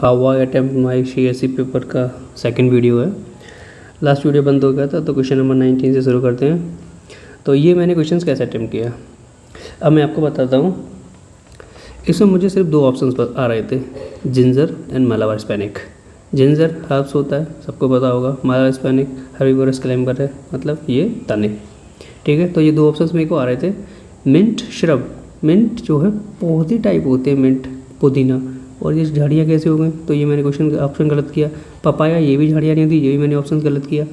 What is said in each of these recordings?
How I attempt my CSE paper का second video है। Last video बंद हो गया था तो क्वेश्चन नंबर 19 से शुरू करते हैं। तो ये मैंने क्वेश्चंस कैसे अटेम्प्ट किया, अब मैं आपको बताता हूँ। इसमें मुझे सिर्फ दो ऑप्शंस आ रहे थे, ginger and Malabar Hispanic. Ginger herbs होता है, सबको पता होगा। मालाबार हिस्पैनिक हर्बीवोरस क्लाइंबर है, मतलब ये तने। ठीक है, तो ये दो ऑप्शंस मेरे को आ रहे थे। मिंट श्रब, मिंट जो है पौधे टाइप होते हैं, मिंट पुदीना, और ये झाड़ियाँ कैसे हो गई, तो ये मैंने क्वेश्चन ऑप्शन गलत किया। पपाया, ये भी झाड़ियाँ नहीं थी, ये भी मैंने ऑप्शन गलत किया।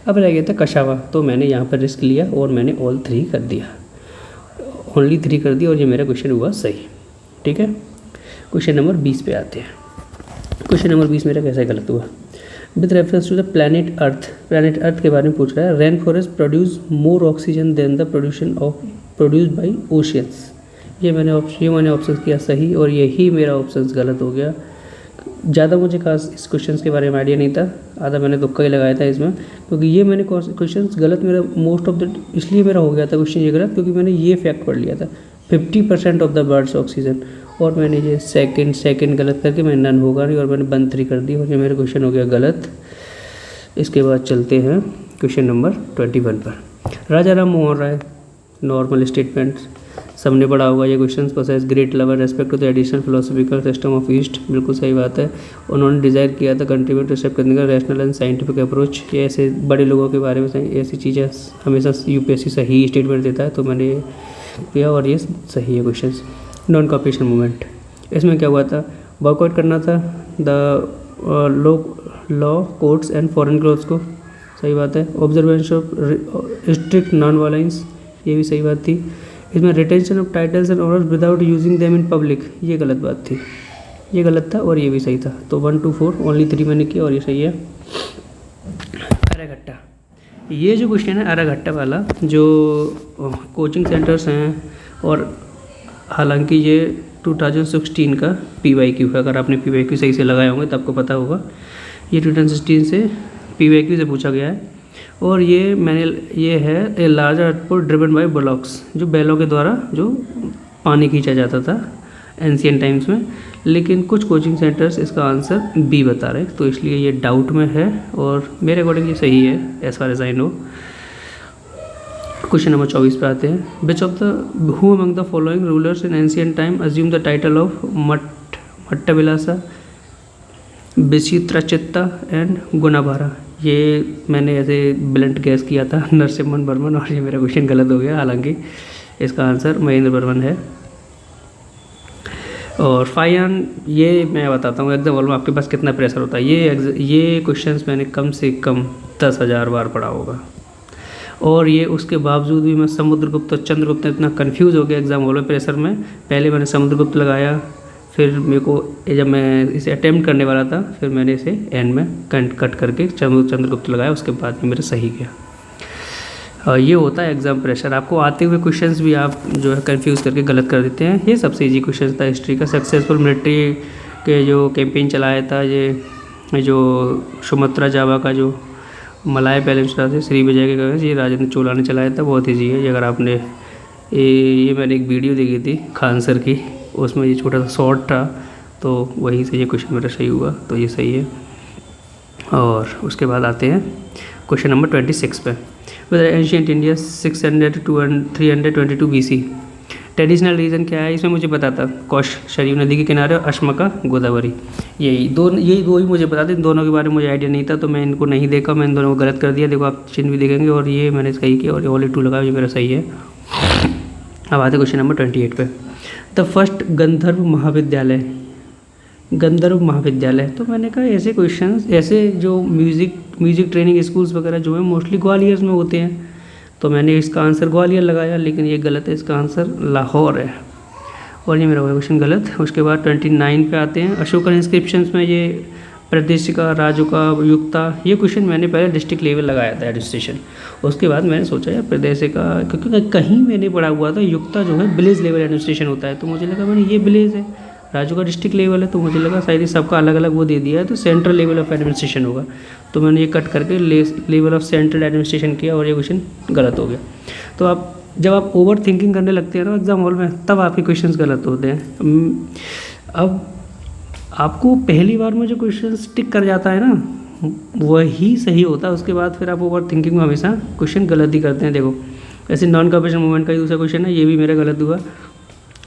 अब रह गया था कशावा, तो मैंने यहाँ पर रिस्क लिया और मैंने ऑल 3 कर दिया, ओनली 3 कर दिया और ये मेरा क्वेश्चन हुआ सही। ठीक है, क्वेश्चन नंबर 20 पे आते हैं। क्वेश्चन नंबर 20 मेरा कैसे गलत हुआ। With reference to the planet earth, planet earth के बारे में पूछ रहा है। Rain forest produce more oxygen than the produce by oceans. ये मैंने ऑप्शन किया सही और यही मेरा ऑप्शन गलत हो गया। ज़्यादा मुझे खास इस क्वेश्चन के बारे में आइडिया नहीं था, आधा मैंने तुक्का ही लगाया था इसमें, क्योंकि ये मैंने क्वेश्चन गलत मेरा मोस्ट ऑफ द इसलिए मेरा हो गया था क्वेश्चन ये गलत, क्योंकि मैंने ये फैक्ट पढ़ लिया था 50% ऑफ द बर्ड्स ऑक्सीजन, और मैंने ये सेकंड गलत करके मैं नन होगा नहीं और मैंने 1 3 कर दी और ये मेरा क्वेश्चन हो गया गलत। इसके बाद चलते हैं क्वेश्चन नंबर 21 पर। राजा राम मोहन राय, नॉर्मल स्टेटमेंट सबने पढ़ा होगा ये question. Possess great love respect to the additional philosophical system of East, बिल्कुल सही बात है। उन्होंने डिज़ायर किया था कंट्रीब्यूट टू स्टेप करने का रैशनल एंड साइंटिफिक अप्रोच। ये ऐसे बड़े लोगों के बारे में ऐसी चीज़ें हमेशा UPSC सही स्टेटमेंट देता है, तो मैंने किया और ये सही है क्वेश्चन। नॉन कॉपरेशन मूवमेंट, इसमें क्या हुआ था, वर्कआउट करना था the law courts and foreign clothes को, सही बात है। Observation of strict non violence, ये भी सही बात थी। इसमें retention of titles and honours without using them in public, ये गलत बात थी, ये गलत था और ये भी सही था। तो 1 2 4 ओनली 3 मैंने किया और ये सही है। अराघट्टा, ये जो क्वेश्चन है अराघट्टा वाला, जो कोचिंग सेंटर्स हैं, और हालांकि ये 2016 का PYQ है। अगर आपने PYQ सही से लगाए होंगे तो आपको पता होगा, ये 2016 से PYQ से पूछा गया है। और ये है a large output driven by blocks, जो बैलों के द्वारा जो पानी खींचा जाता था एंशियंट टाइम्स में, लेकिन कुछ कोचिंग सेंटर्स इसका आंसर B बता रहे हैं, तो इसलिए ये डाउट में है और मेरे अकॉर्डिंग ये सही है as far as I know. Question number 24 पे आते हैं। Which of the who among the following rulers in ancient time assume the title of Mattavilasa, Vichitrachitta and Gunabhara. ये मैंने ऐसे ब्लंट गैस किया था नरसिम्हन वर्मन, और ये मेरा क्वेश्चन गलत हो गया, हालांकि इसका आंसर महेंद्र वर्मन है। और फाइयान, ये मैं बताता हूँ एग्जाम हॉल में आपके पास कितना प्रेशर होता है। ये क्वेश्चंस मैंने कम से कम 10,000 बार पढ़ा होगा, और ये उसके बावजूद भी मैं समुद्रगुप्त और चंद्रगुप्त इतना कंफ्यूज हो गया एग्जाम हॉल में प्रेशर में। पहले मैंने समुद्रगुप्त लगाया, फिर मेरे को जब मैं इसे अटेम्प्ट करने वाला था, फिर मैंने इसे एंड में कट करके चंद्रगुप्त लगाया, उसके बाद ही मेरा सही गया। ये होता है एग्ज़ाम प्रेशर। आपको आते हुए क्वेश्चंस भी आप जो है कंफ्यूज करके गलत कर देते हैं। ये सबसे इजी क्वेश्चन था हिस्ट्री का। सक्सेसफुल मिलिट्री के जो कैंपेन चलाया था, ये जो सुमत्रा जावा का जो मलाय पेनिनसुला से श्री विजय के कहे, ये राजेंद्र चोला ने चलाया था। बहुत ईजी है ये। अगर आपने ये मैंने एक वीडियो देखी थी खान सर की, उसमें ये छोटा सा शॉर्ट था, तो वहीं से ये क्वेश्चन मेरा सही हुआ, तो ये सही है। और उसके बाद आते हैं क्वेश्चन नंबर 26 पे। With ancient India 600 to 322 BC, traditional region क्या है, इसमें मुझे पता था कौश सरयू नदी के किनारे और अश्मका गोदावरी, यही दो ही मुझे पता था। इन दोनों के बारे में मुझे आइडिया नहीं था, तो मैं इनको नहीं देखा, मैं इन दोनों को गलत कर दिया। देखो आप चिन्ह भी देखेंगे, और ये मैंने सही किया और ये ओनली 2 लगा, ये मेरा सही है। अब आते क्वेश्चन नंबर 28 पे। द फर्स्ट गंधर्व महाविद्यालय, गंधर्व महाविद्यालय, तो मैंने कहा ऐसे क्वेश्चंस, ऐसे जो म्यूज़िक ट्रेनिंग स्कूल्स वगैरह जो है मोस्टली ग्वालियर में होते हैं, तो मैंने इसका आंसर ग्वालियर लगाया, लेकिन ये गलत है, इसका आंसर लाहौर है, और ये मेरा क्वेश्चन गलत। उसके बाद 29 पे आते हैं। अशोकन इंस्क्रिप्शंस में ये प्रदेशिका, राजुका, युक्ता, ये क्वेश्चन मैंने पहले डिस्ट्रिक्ट लेवल लगाया था एडमिनिस्ट्रेशन। उसके बाद मैंने सोचा यार प्रदेशिका, क्योंकि कहीं मैंने पढ़ा हुआ था युक्ता जो है विलेज लेवल एडमिनिस्ट्रेशन होता है, तो मुझे लगा मैंने ये विलेज है, राजू का डिस्ट्रिक्ट लेवल है, तो मुझे लगा शायद ही सबका अलग अलग वो दे दिया है, तो सेंट्रल लेवल ऑफ एडमिनिस्ट्रेशन होगा, तो मैंने ये कट करके लेवल ऑफ सेंट्रल एडमिनिस्ट्रेशन किया और ये क्वेश्चन गलत हो गया। तो आप जब आप ओवर थिंकिंग करने लगते हैं ना एग्जाम हॉल में, तब आपके क्वेश्चंस गलत होते हैं। अब आपको पहली बार में जो क्वेश्चन टिक कर जाता है ना वही सही होता है, उसके बाद फिर आप ओवर थिंकिंग में हमेशा क्वेश्चन गलत ही करते हैं। देखो ऐसे नॉन कॉपरेशन मूवमेंट का ही दूसरा क्वेश्चन है, ये भी मेरा गलत हुआ।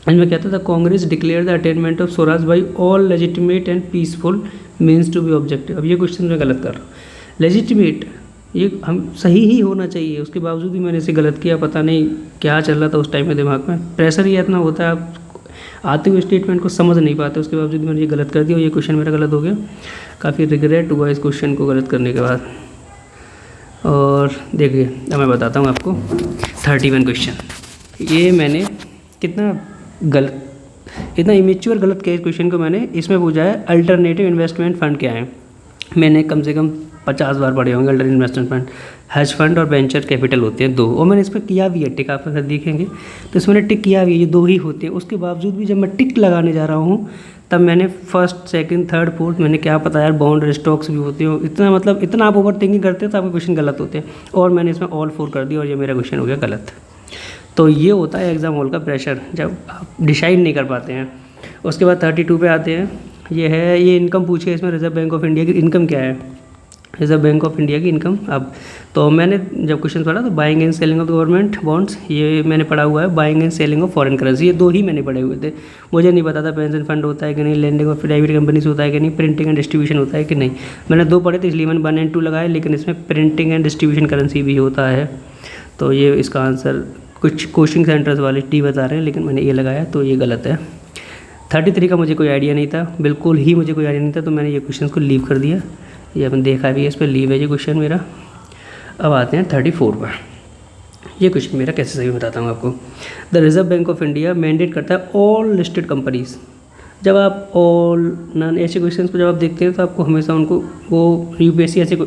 इनमें कहता था Congress declare the attainment of swaraj by all legitimate and peaceful means to be objective. अब ये क्वेश्चन मैं गलत कर रहा हूँ। लेजिटिमेट ये हम सही ही होना चाहिए, उसके बावजूद भी मैंने इसे गलत किया। पता नहीं क्या चल रहा था उस टाइम में दिमाग में, प्रेशर ही इतना होता है, आप आते हुए स्टेटमेंट को समझ नहीं पाते, उसके बावजूद मैंने ये गलत कर दिया और ये क्वेश्चन मेरा गलत हो गया। काफ़ी रिग्रेट हुआ इस क्वेश्चन को गलत करने के बाद। और देखिए अब मैं बताता हूँ आपको 31 क्वेश्चन। ये मैंने कितना गलत, इतना इमेच्योर गलत किया इस क्वेश्चन को मैंने। इसमें पूछा है अल्टरनेटिव इन्वेस्टमेंट फ़ंड क्या है। मैंने कम से कम 50 बार पढ़े होंगे alternative investment fund. Hedge fund और वेंचर कैपिटल होते हैं 2, और मैंने इस पर किया भी है टिक, आप अगर देखेंगे तो इसमें मैंने टिक किया भी है, ये 2 ही होते हैं। उसके बावजूद भी जब मैं टिक लगाने जा रहा हूँ तब मैंने फर्स्ट सेकंड थर्ड फोर्थ, मैंने क्या पता यार बॉन्ड और स्टॉक्स भी होते हो, इतना मतलब इतना आप ओवर थिंकिंग करते हो तो आपके क्वेश्चन गलत होते हैं। और मैंने इसमें ऑल 4 कर दिया और ये मेरा क्वेश्चन हो गया गलत। तो ये होता है एग्ज़ाम हॉल का प्रेशर, जब आप डिसाइड नहीं कर पाते हैं। उसके बाद 32 पे आते हैं। ये इनकम पूछे, इसमें रिजर्व बैंक ऑफ इंडिया की इनकम क्या है, रिजर्व बैंक ऑफ इंडिया की इनकम। अब तो मैंने जब क्वेश्चन पढ़ा तो buying and selling of government bonds, ये मैंने पढ़ा हुआ है। Buying and selling of foreign currency, ये 2 ही मैंने पढ़े हुए थे। मुझे नहीं पता था पेंशन फंड होता है कि नहीं, लैंडिंग ऑफ प्राइवेट कंपनीज होता है कि नहीं, प्रिंटिंग एंड डिस्ट्रीब्यूशन होता है कि नहीं। मैंने 2 पढ़े थे इसलिए मैंने 1 और 2 लगाए, लेकिन इसमें प्रिंटिंग एंड डिस्ट्रीब्यूशन करेंसी भी होता है। तो ये इसका आंसर कुछ कोचिंग सेंटर्स वाले डी बता रहे हैं, लेकिन मैंने ये लगाया तो ये गलत है। 33 का मुझे कोई आइडिया नहीं था, बिल्कुल ही मुझे कोई आइडिया नहीं था, तो मैंने ये क्वेश्चन को लीव कर दिया। ये अपन देखा भी है, इस पर लीव है ये क्वेश्चन मेरा। अब आते हैं 34 पर। ये क्वेश्चन मेरा कैसे सही बताता हूँ आपको। The reserve bank of India mandate करता है ऑल लिस्टेड कंपनीज। जब आप ऑल नॉन ऐसे क्वेश्चन को जब आप देखते हैं तो आपको हमेशा उनको वो यूपीएससी ऐसे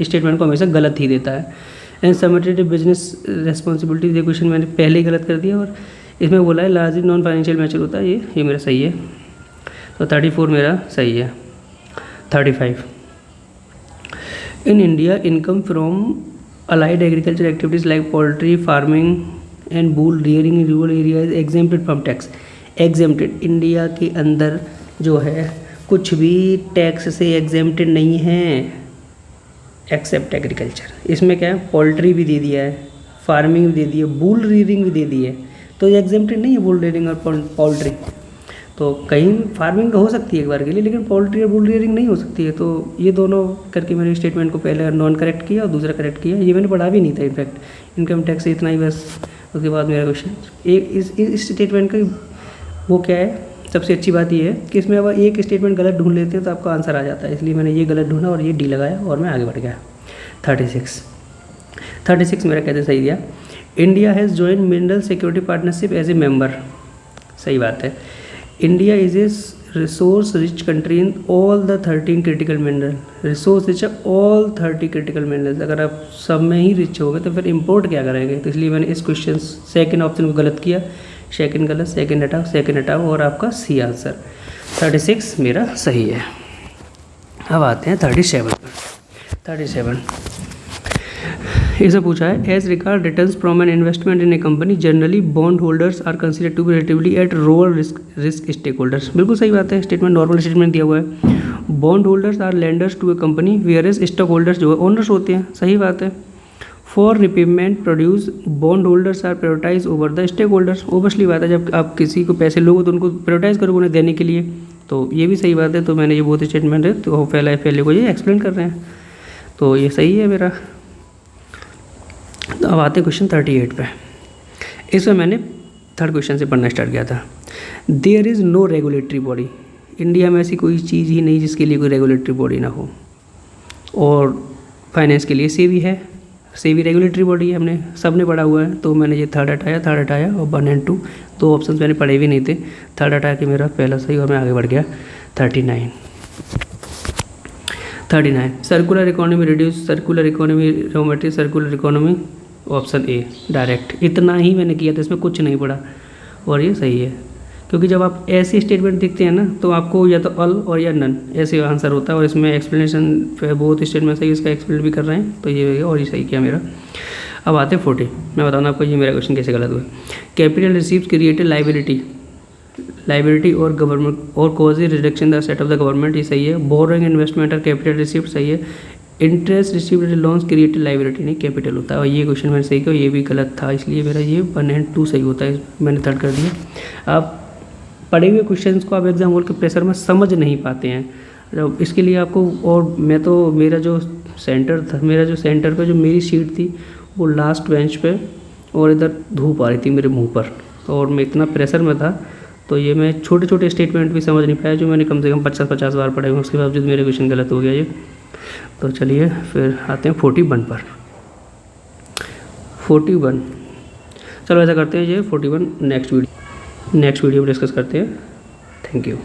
स्टेटमेंट को हमेशा गलत ही देता है। एंड सबमिटेड बिजनेस रिस्पॉन्सिबिलिटी, ये क्वेश्चन मैंने पहले ही गलत कर दिया। और इसमें बोला है लार्जली नॉन फाइनेंशियल मैच्योर होता है, ये मेरा सही है। तो 34 मेरा सही है। 35 in India income from allied agriculture activities like poultry farming and bull rearing in rural area is exempted from tax. Exempted, India के अंदर जो है कुछ भी टैक्स से एग्जेम्प्टेड नहीं है एक्सेप्ट एग्रीकल्चर। इसमें क्या है, पोल्ट्री भी दे दिया है, फार्मिंग भी दे दी है, बुल रियरिंग भी दे दी है, तो ये एग्जेम्प्टेड नहीं है बुल रियरिंग और पोल्ट्री। तो कहीं फार्मिंग हो सकती है एक बार के लिए, लेकिन पोल्ट्री और बुल रियरिंग नहीं हो सकती है। तो ये दोनों करके मैंने स्टेटमेंट को पहले नॉन करेक्ट किया और दूसरा करेक्ट किया। ये मैंने पढ़ा भी नहीं था इनफैक्ट, इनकम टैक्स से इतना ही बस। उसके बाद मेरा क्वेश्चन इस स्टेटमेंट का वो क्या है, सबसे अच्छी बात ये है कि इसमें अब एक स्टेटमेंट गलत ढूंढ लेते हैं तो आपका आंसर आ जाता है, इसलिए मैंने ये गलत ढूंढा और ये डी लगाया और मैं आगे बढ़ गया। 36 मेरा कैसे सही दिया। India has join mineral security partnership as a member. सही बात है। India is a resource rich country in all the 13 critical mineral. Resource rich है ऑल 30 क्रिटिकल मिनरल्स। अगर आप सब में ही रिच हो गए तो फिर इम्पोर्ट क्या करेंगे, तो इसलिए मैंने इस क्वेश्चन सेकंड ऑप्शन को गलत किया। सेकंड गलत, सेकंड हटाओ और आपका सी आंसर। 36 मेरा सही है। अब आते हैं 37 पर। 37 इसे पूछा है as regard returns from an investment in a company generally bond holders are considered to be relatively at lower risk stake holders. बिल्कुल सही बात है, स्टेटमेंट नॉर्मल स्टेटमेंट दिया हुआ है। Bond holders are lenders to a company where as stock holders जो है owners होते हैं। सही बात है। For repayment produce bond holders are prioritize over the stake holders. Obviously बात है, जब आप किसी को पैसे लोगे तो उनको प्रायोरिटाइज करोगे उन्हें देने के लिए, तो ये भी सही बात है। तो मैंने ये बहुत स्टेटमेंट है तो पहले को ये एक्सप्लेन कर रहे हैं, तो ये सही है मेरा। तो अब आते हैं क्वेश्चन 38 पे। इसमें मैंने थर्ड क्वेश्चन से पढ़ना स्टार्ट किया था। There is no regulatory body. India में ऐसी कोई चीज़ ही नहीं जिसके लिए कोई रेगुलेटरी बॉडी ना हो। और फाइनेंस के लिए सेबी है, सेबी रेगुलेटरी बॉडी है, हमने सबने पढ़ा हुआ है। तो मैंने ये थर्ड हटाया और 1 और 2 दो ऑप्शन मैंने पढ़े भी नहीं थे। थर्ड हटा के मेरा पहला सही और मैं आगे बढ़ गया। 39 circular economy reduce, circular economy raw material, circular economy option A direct. इतना ही मैंने किया था, इसमें कुछ नहीं पढ़ा और ये सही है। क्योंकि जब आप ऐसे स्टेटमेंट देखते हैं ना तो आपको या तो अल और या नन ऐसे आंसर होता है, और इसमें एक्सप्लेनेशन बहुत स्टेटमेंट सही इसका एक्सप्लेन भी कर रहे हैं, तो ये और ये सही किया मेरा। अब आते हैं 40। मैं बताऊँ आपको ये मेरा क्वेश्चन कैसे गलत हुआ। Capital receives created liability. Liability और गवर्नमेंट और cause reduction the set of the government, ये सही है। बोरोइंग इन्वेस्टमेंट और कैपिटल रिसिप्ट, सही है। Interest receipt loans created liability, नहीं कैपिटल होता है। और ये क्वेश्चन मैंने सही किया, ये भी गलत था, इसलिए मेरा ये 1 and 2 सही होता है, मैंने थर्ड कर दिया। आप पढ़े हुए क्वेश्चंस को आप एग्जाम हॉल के प्रेशर में समझ नहीं पाते हैं, जब इसके लिए आपको, और मैं तो मेरा जो सेंटर था, मेरा जो सेंटर पे जो मेरी सीट थी वो लास्ट बेंच पे, और इधर धूप आ रही थी मेरे मुंह पर, और मैं इतना प्रेशर में था, तो ये मैं छोटे छोटे स्टेटमेंट भी समझ नहीं पाया जो मैंने कम से कम 50-50 बार पढ़े हुए, उसके बावजूद मेरे क्वेश्चन गलत हो गया ये। तो चलिए फिर आते हैं 41 पर। 41, चलो ऐसा करते हैं, ये 41 नेक्स्ट वीडियो में डिस्कस करते हैं। Thank you.